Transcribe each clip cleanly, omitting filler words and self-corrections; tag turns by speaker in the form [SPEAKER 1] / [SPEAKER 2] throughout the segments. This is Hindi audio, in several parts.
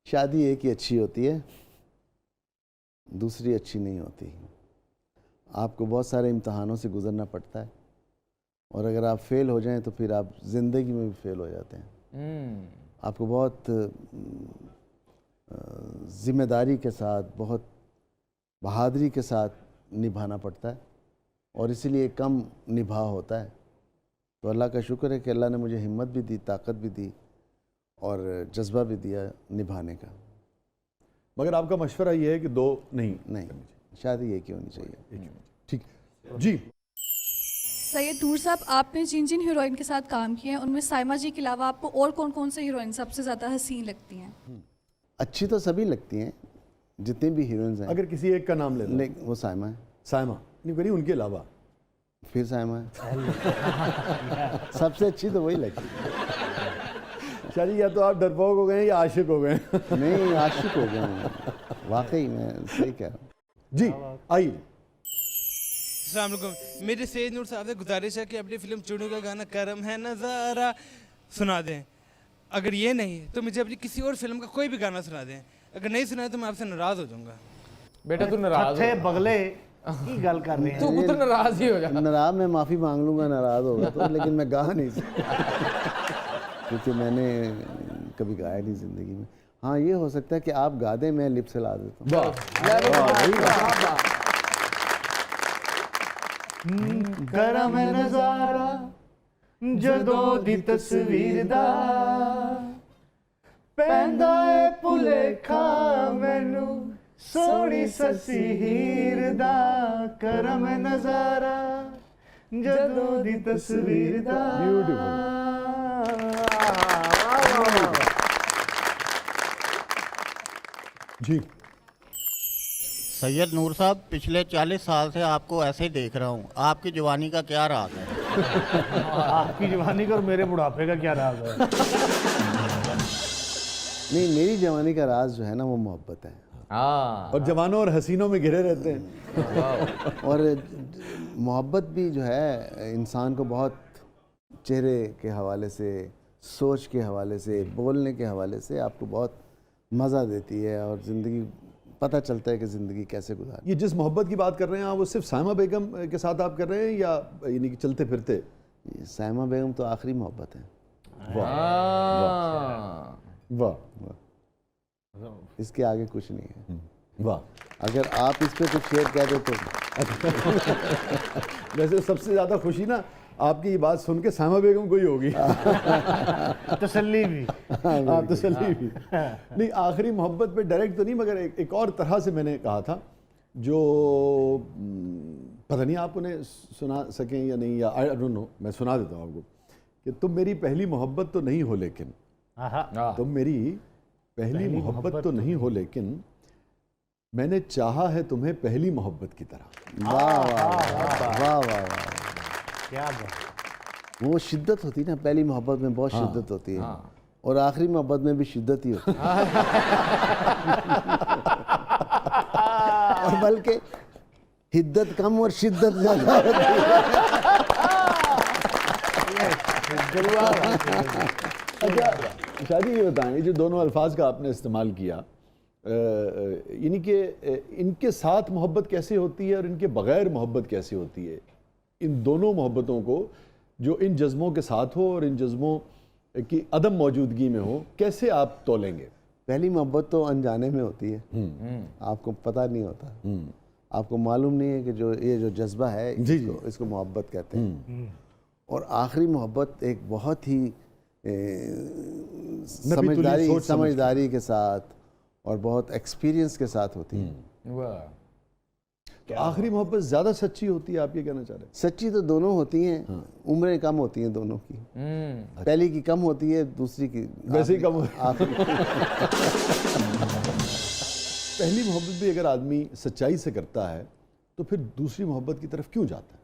[SPEAKER 1] शादी एक ही अच्छी होती है, दूसरी अच्छी नहीं होती। आपको बहुत सारे इम्तहानों से गुजरना पड़ता है, और अगर आप फेल हो जाएं तो फिर आप ज़िंदगी में भी फेल हो जाते हैं। आपको बहुत ज़िम्मेदारी के साथ, बहुत बहादुरी के साथ निभाना पड़ता है, और इसीलिए कम निभा होता है। तो अल्लाह का शुक्र है कि अल्लाह ने मुझे हिम्मत भी दी, ताकत भी दी और जज्बा भी दिया निभाने का।
[SPEAKER 2] मगर आपका मशवरा ये है कि दो नहीं,
[SPEAKER 1] शादी एक ही होनी चाहिए।
[SPEAKER 2] ठीक जी।
[SPEAKER 3] सैयद नूर साहब, आपने जिन जिन हीरोइन के साथ काम किया है उनमें साइमा जी के अलावा आपको और कौन कौन से हीरोइन सबसे ज़्यादा हसीन लगती हैं?
[SPEAKER 1] अच्छी तो सभी लगती हैं, जितनी भी हीरोइंस हैं।
[SPEAKER 2] अगर किसी एक का नाम ले लो।
[SPEAKER 1] वो साइमा है।
[SPEAKER 2] साइमा नहीं करी, उनके अलावा
[SPEAKER 1] फिर साइमा है। सबसे अच्छी तो वही लगती है।
[SPEAKER 2] शादी या तो आप डरपोक हो गए या आशिक हो गए?
[SPEAKER 1] नहीं, आशिक हो गए हैं, वाकई मैं सही कह रहा हूँ।
[SPEAKER 2] जी आइए।
[SPEAKER 4] अस्सलाम वालेकुम। मेरी सैयद नूर साहब से गुजारिश है कि अपनी फिल्म चुनू का गाना करम है नज़ारा सुना दें। अगर ये नहीं तो मुझे अपनी किसी और फिल्म का कोई भी गाना सुना दें। अगर नहीं सुना तो मैं आपसे नाराज़ हो जाऊँगा।
[SPEAKER 5] बेटा तू नाराज
[SPEAKER 6] थे बगले की गल कर रहे हैं।
[SPEAKER 5] तू पुत्र नाराज ही हो जा।
[SPEAKER 1] नाराज मैं माफ़ी मांग लूँगा, नाराज़ होगा तो, लेकिन मैं गा नहीं सकता क्योंकि मैंने कभी गाया नहीं ज़िंदगी में। हाँ, ये हो सकता है कि आप गा दें, मैं लिप से ला देता हूँ।
[SPEAKER 6] करम है नज़ारा जदों दी तस्वीर दा, पैंदा है भुलेखा मैनू सोहनी ससी हीर दा। करम है नज़ारा जदों दी तस्वीर दा।
[SPEAKER 2] जी।
[SPEAKER 7] सैयद नूर साहब, पिछले 40 साल से आपको ऐसे ही देख रहा हूँ, आपकी जवानी का क्या राज है?
[SPEAKER 6] आपकी जवानी का और मेरे बुढ़ापे का क्या राज है?
[SPEAKER 1] नहीं, मेरी जवानी का राज जो है ना वो मोहब्बत है।
[SPEAKER 2] और जवानों और हसीनों में घिरे रहते हैं।
[SPEAKER 1] और मोहब्बत भी जो है इंसान को बहुत चेहरे के हवाले से, सोच के हवाले से, बोलने के हवाले से आपको बहुत मज़ा देती है, और ज़िंदगी पता चलता है कि ज़िंदगी कैसे गुजारनी।
[SPEAKER 2] ये जिस मोहब्बत की बात कर रहे हैं आप, वो सिर्फ साइमा बेगम के साथ आप कर रहे हैं या यानी कि चलते फिरते?
[SPEAKER 1] साइमा बेगम तो आखिरी मोहब्बत है।
[SPEAKER 2] वाह,
[SPEAKER 1] इसके आगे कुछ नहीं है।
[SPEAKER 2] वाह।
[SPEAKER 1] अगर आप इस पे कुछ शेयर कह दो तो
[SPEAKER 2] वैसे सबसे ज़्यादा खुशी ना आपकी ये बात सुन के साइमा बेगम को ही होगी।
[SPEAKER 6] तसल्ली भी।
[SPEAKER 2] हाँ, तसल्ली भी। नहीं, आखिरी मोहब्बत पे डायरेक्ट तो नहीं, मगर एक और तरह से मैंने कहा था, जो पता नहीं आप उन्हें सुना सकें या नहीं, या आई डोंट नो, मैं सुना देता हूँ आपको कि तुम मेरी पहली मोहब्बत तो नहीं हो लेकिन, तुम मेरी पहली मोहब्बत तो नहीं हो लेकिन मैंने चाहा है तुम्हें पहली मोहब्बत की तरह।
[SPEAKER 1] वाह वाह वाह वाह वाह,
[SPEAKER 6] क्या बात।
[SPEAKER 1] वो शिद्दत होती है ना, पहली मोहब्बत में बहुत शिद्दत होती है, और आखिरी मोहब्बत में भी शिद्दत ही होती है। और बल्कि हिद्दत कम और शिद्दत ज़्यादा होती है।
[SPEAKER 2] अच्छा शादी, ये बताएं, जो दोनों अल्फाज का आपने इस्तेमाल किया, यानी कि इनके साथ मोहब्बत कैसे होती है और इनके बग़ैर मोहब्बत कैसे होती है? इन दोनों मोहब्बतों को, जो इन जज्बों के साथ हो और इन जज्बों की अदम मौजूदगी में हो, कैसे आप तोलेंगे?
[SPEAKER 1] पहली मोहब्बत तो अनजाने में होती है, आपको पता नहीं होता, आपको मालूम नहीं है कि जो जज्बा है इसको मोहब्बत कहते हैं। और आखिरी मोहब्बत एक बहुत ही समझदारी के साथ और बहुत एक्सपीरियंस के साथ होती है।
[SPEAKER 2] तो आखिरी मोहब्बत ज़्यादा सच्ची होती है, आप ये कहना चाह रहे हैं?
[SPEAKER 1] सच्ची तो दोनों होती हैं, उम्रें कम होती हैं दोनों की। पहली की कम होती है, दूसरी की
[SPEAKER 2] वैसे ही कम होती है। पहली मोहब्बत भी अगर आदमी सच्चाई से करता है तो फिर दूसरी मोहब्बत की तरफ क्यों जाता है?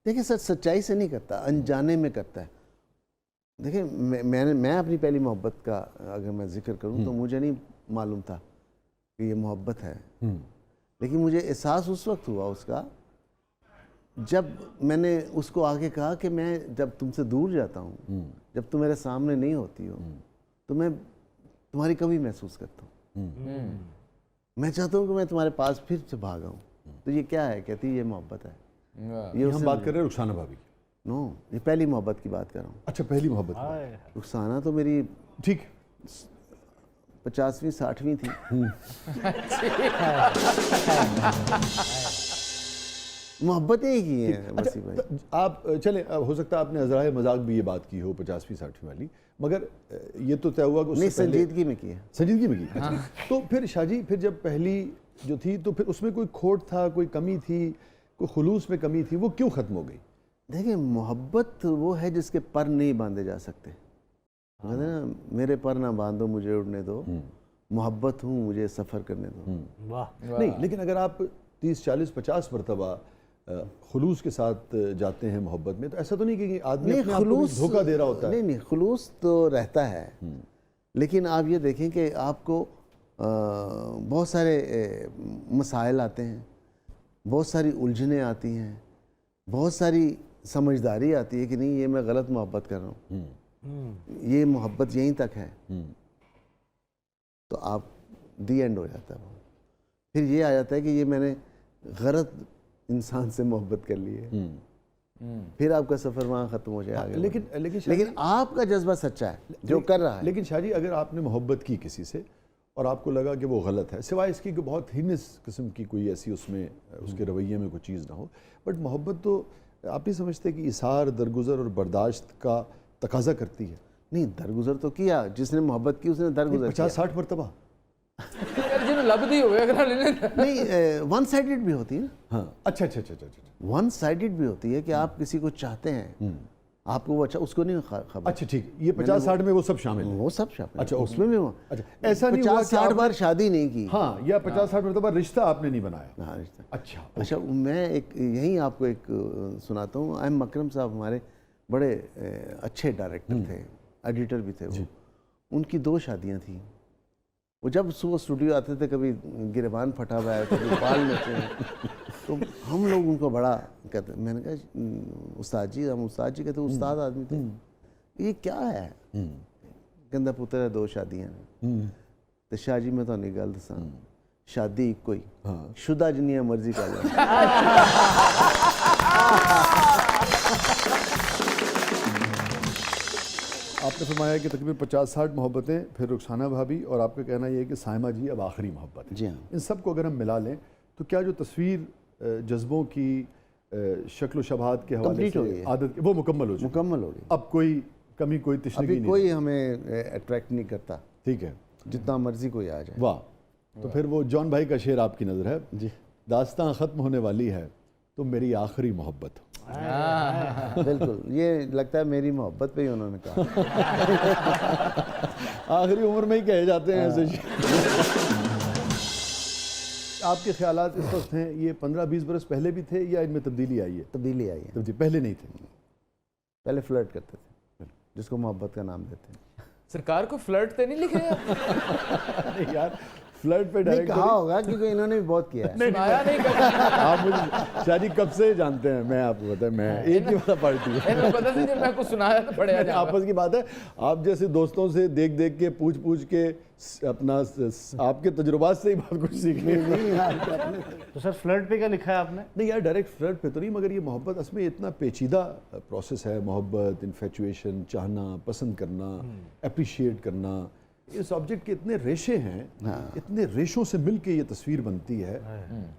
[SPEAKER 1] देखिए सर, सच्चाई से नहीं करता, अनजाने में करता है। देखिए मैं अपनी पहली मोहब्बत का अगर मैं जिक्र करूं तो मुझे नहीं मालूम था कि ये मोहब्बत है, लेकिन मुझे एहसास उस वक्त हुआ उसका जब मैंने उसको आगे कहा कि मैं जब तुमसे दूर जाता हूँ, जब तुम मेरे सामने नहीं होती हो, तो मैं तुम्हारी कमी महसूस करता हूँ। मैं चाहता हूँ कि मैं तुम्हारे पास फिर से भाग आऊँ। तो ये क्या है? कहती ये मोहब्बत है।
[SPEAKER 2] ये हम बात कर रहे हैं रुखसाना भाभी की।
[SPEAKER 1] नो, ये पहली मोहब्बत की बात कर रहा हूँ।
[SPEAKER 2] अच्छा, पहली मोहब्बत की बात।
[SPEAKER 1] रुखसाना तो मेरी
[SPEAKER 2] ठीक
[SPEAKER 1] 50वीं 60वीं थी। मोहब्बतें ही की हैं वसी भाई।
[SPEAKER 2] तो आप चले, हो सकता है आपने अजराए मजाक भी ये बात की हो 50वीं 60वीं वाली, मगर ये तो तय हुआ कि उससे
[SPEAKER 1] नहीं,
[SPEAKER 2] पहले
[SPEAKER 1] संजीदगी में की है।
[SPEAKER 2] संजीदगी में की। अच्छा। तो फिर शाहजी, फिर जब पहली जो थी तो फिर उसमें कोई खोट था, कोई कमी थी, कोई खुलूस में कमी थी, वो क्यों ख़त्म हो गई?
[SPEAKER 1] देखिए, मोहब्बत वो है जिसके पर नहीं बांधे जा सकते। कहते हैं ना, मेरे पर ना बांधो मुझे उड़ने दो, मोहब्बत हूँ मुझे सफ़र करने दो।
[SPEAKER 6] वाह।
[SPEAKER 2] नहीं, लेकिन अगर आप 30 40 50 मरतबा खुलूस के साथ जाते हैं मोहब्बत में, तो ऐसा तो नहीं कि आदमी अपने आप को भी धोखा दे रहा होता है?
[SPEAKER 1] नहीं, खुलूस तो रहता है, लेकिन आप ये देखें कि आपको बहुत सारे मसाइल आते हैं, बहुत सारी उलझनें आती हैं, बहुत सारी समझदारी आती है कि नहीं, ये मैं गलत मोहब्बत कर रहा हूँ, ये मोहब्बत यहीं तक है। तो आप दी एंड हो जाता है। फिर ये आ जाता है कि ये मैंने गलत इंसान से मोहब्बत कर ली है। फिर आपका सफ़र वहाँ ख़त्म हो जाएगा। लेकिन आपका जज्बा सच्चा है जो कर रहा है।
[SPEAKER 2] लेकिन शाहजी, अगर आपने मोहब्बत की किसी से और आपको लगा कि वो गलत है, सिवाय इसकी कि बहुत हीनस किस्म की कोई ऐसी उसमें उसके रवैये में कोई चीज़ ना हो, बट मोहब्बत तो आप नहीं समझते कि इसार, दरगुजर और बर्दाश्त का तकाजा करती है?
[SPEAKER 1] नहीं, दरगुजर तो किया, जिसने मोहब्बत की उसने दरगुजर
[SPEAKER 2] 50-60 मरतबा।
[SPEAKER 5] लबदी हो गया
[SPEAKER 1] नहीं, वन साइडेड भी होती है ना।
[SPEAKER 2] हाँ, अच्छा।
[SPEAKER 1] वन साइडेड भी होती है कि आप किसी को चाहते हैं, आपको वो अच्छा, उसको नहीं खबर।
[SPEAKER 2] अच्छा, ठीक, ये 50-60 में वो सब शामिल है?
[SPEAKER 1] वो सब शामिल।
[SPEAKER 2] अच्छा,
[SPEAKER 1] उसमें भी वो।
[SPEAKER 2] अच्छा, ऐसा नहीं हुआ कि
[SPEAKER 1] 50-60 बार शादी नहीं की।
[SPEAKER 2] हाँ, या 50-60 मरतबा रिश्ता आपने नहीं बनाया?
[SPEAKER 1] हाँ, रिश्ता।
[SPEAKER 2] अच्छा,
[SPEAKER 1] मैं एक यहीं आपको एक सुनाता हूँ। एम अकरम साहब हमारे बड़े अच्छे डायरेक्टर थे, एडिटर भी थे वो। उनकी 2 शादियाँ थी। वो जब सुबह स्टूडियो आते थे, कभी गिरबान फटा हुआ है, कभी बाल नचे हैं, तो हम लोग उनको बड़ा कहते। मैंने कहा, उस्ताद जी, हम उस्ताद जी कहते, उस्ताद आदमी थे, ये क्या है? कहंदा पुत्र है 2 शादियाँ ने। तो शाह जी मैं तो नहीं गल दसा, शादी इको ही, शुदा जिन्नियां मर्जी कर लो।
[SPEAKER 2] आपने फरमाया कि तकरीबन 50-60 मोहब्बतें, फिर रुखसाना भाभी, और आपका कहना यह है कि साइमा जी अब आखिरी मोहब्बत है।
[SPEAKER 1] जी हाँ।
[SPEAKER 2] इन सब को अगर हम मिला लें तो क्या जो तस्वीर जज्बों की शक्ल शबाहत के हवाले से आदत वो मुकम्मल हो
[SPEAKER 1] गई।
[SPEAKER 2] अब कोई कमी, कोई तिश्नगी नहीं,
[SPEAKER 1] कोई हमें अट्रैक्ट नहीं करता।
[SPEAKER 2] ठीक है,
[SPEAKER 1] जितना मर्जी कोई आ जाए।
[SPEAKER 2] वाह। तो फिर वो जॉन भाई का शेर आपकी नज़र है जी, दास्तां ख़त्म होने वाली है, तुम मेरी आखिरी मोहब्बत हो।
[SPEAKER 1] बिल्कुल, ये लगता है मेरी मोहब्बत पे ही उन्होंने कहा।
[SPEAKER 2] आखिरी उम्र में ही कहे जाते हैं ऐसे। आपके ख्यालात इस वक्त हैं, ये 15-20 बरस पहले भी थे या इनमें तब्दीली आई है?
[SPEAKER 1] तब्दीली आई है।
[SPEAKER 2] तब्दीली पहले नहीं थे?
[SPEAKER 1] पहले फ्लर्ट करते थे, जिसको मोहब्बत का नाम देते हैं।
[SPEAKER 5] सरकार को फ्लर्ट तो नहीं लिखे यार?
[SPEAKER 2] यार, फ्लर्ट पे डायरेक्ट
[SPEAKER 1] कहा होगा क्योंकि इन्होंने भी बहुत किया है।
[SPEAKER 5] नहीं करता।
[SPEAKER 2] आप मुझे शादी कब से जानते हैं? मैं आपको पता है, मैं एक ही वाला पार्टी है।
[SPEAKER 5] पता नहीं, मैं कुछ सुनाया तो पड़े
[SPEAKER 2] आपस की बात है। आप जैसे दोस्तों से देख देख के, पूछ के, अपना आपके तजुर्बात से ही बहुत कुछ सीखने।
[SPEAKER 6] तो सर, फ्लर्ट पे क्या लिखा है आपने?
[SPEAKER 2] नहीं यार, डायरेक्ट फ्लर्ट पे तो नहीं, मगर ये मोहब्बत असल में इतना पेचीदा प्रोसेस है। मोहब्बत, इन्फेचुएशन, चाहना, पसंद करना, अप्रिशिएट करना, इस ऑब्जेक्ट के इतने रेशे हैं। इतने रेशों से मिलके ये तस्वीर बनती है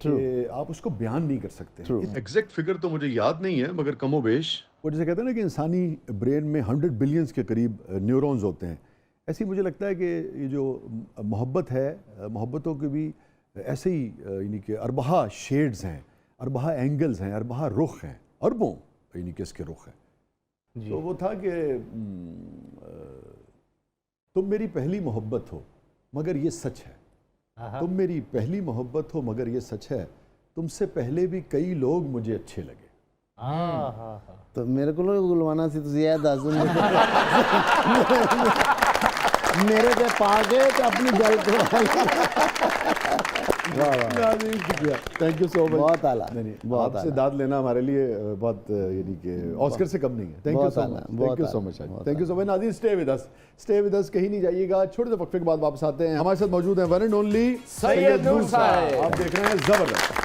[SPEAKER 2] कि आप उसको बयान नहीं कर सकते। एग्जैक्ट फिगर तो मुझे याद नहीं है, मगर कमोबेश वो जैसे कहते हैं ना कि इंसानी ब्रेन में 100 बिलियंस के करीब न्यूरॉन्स होते हैं, ऐसे ही मुझे लगता है कि ये जो मोहब्बत है, मोहब्बतों के भी ऐसे ही यानी कि अरबहा शेड्स हैं, अरबहा एंगल्स हैं, अरबहा रुख हैं, अरबों यानी कि इसके रुख हैं। तो वो था कि तुम मेरी पहली मोहब्बत हो मगर ये सच है, तुम मेरी पहली मोहब्बत हो मगर ये सच है, तुमसे पहले भी कई लोग मुझे अच्छे लगे।
[SPEAKER 1] तो मेरे को गुलवाना सी तुझे याद मेरे पे पा गए तो अपनी जल को वाह वाह,
[SPEAKER 2] नाज़रीन, शुक्रिया, थैंक यू सो मच।
[SPEAKER 1] बहुत आला,
[SPEAKER 2] नहीं
[SPEAKER 1] बहुत
[SPEAKER 2] आपसे
[SPEAKER 1] आला।
[SPEAKER 2] दाद लेना हमारे लिए बहुत यानी कि ऑस्कर से कम नहीं है। थैंक यू
[SPEAKER 1] बहुत
[SPEAKER 2] सो
[SPEAKER 1] आला,
[SPEAKER 2] मच,
[SPEAKER 1] बहुत
[SPEAKER 2] थैंक यू सो
[SPEAKER 1] आला,
[SPEAKER 2] मच,
[SPEAKER 1] बहुत
[SPEAKER 2] थैंक यू सो मच। नाज़रीन, स्टे विद अस, कहीं नहीं जाइएगा। छोटे से वक्फे के बाद वापस आते हैं। हमारे साथ मौजूद हैं वन एंड ओनली
[SPEAKER 5] सैयद नूर साहब।
[SPEAKER 2] आप देख रहे हैं जबरदस्त।